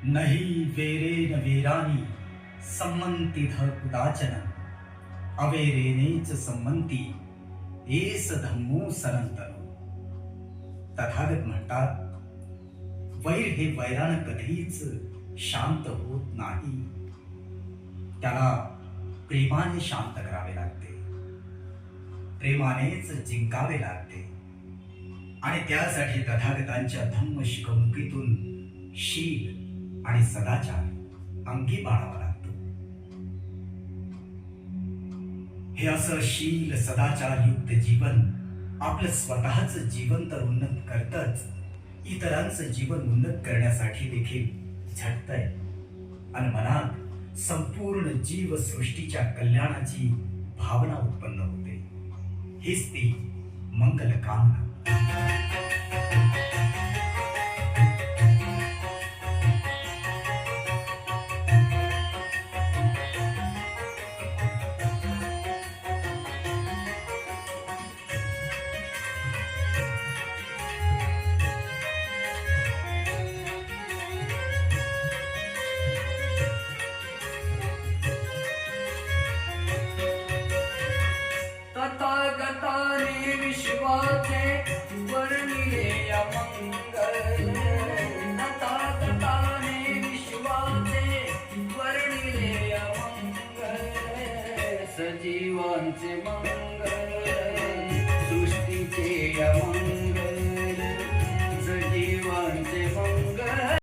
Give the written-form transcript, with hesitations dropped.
नहि वेरेन वेरानी संमंतिध कुदाचन अवेरेनेच संमंती एस धम्मो सनातनो. तथागत म्हणतात, वैर हे वैरानं कधीच शांत होत नाही. त्याला प्रेमाने शांत करावे लागते, प्रेमानेच जिंकावे लागते. आणि त्यासाठी तथागतांच्या धम्म शिकवणुकीतून शील आणि सदाचार अंगी बाळावा लागतो. हे असं शील सदाचार युक्त जीवन आपलं स्वतःच जीवन तर उन्नत करतच, इतरांचं जीवन उन्नत करण्यासाठी देखील झटतंय. आणि मनात संपूर्ण जीवसृष्टीच्या कल्याणाची भावना उत्पन्न होते. हीच ती मंगल कामना. तथागताने विश्वाचे वर्णिले अमंगल. तथागताने विश्वाचे वर्णिले अमंगल. सजीवांचे मंगल, सृष्टीचे अमंगल.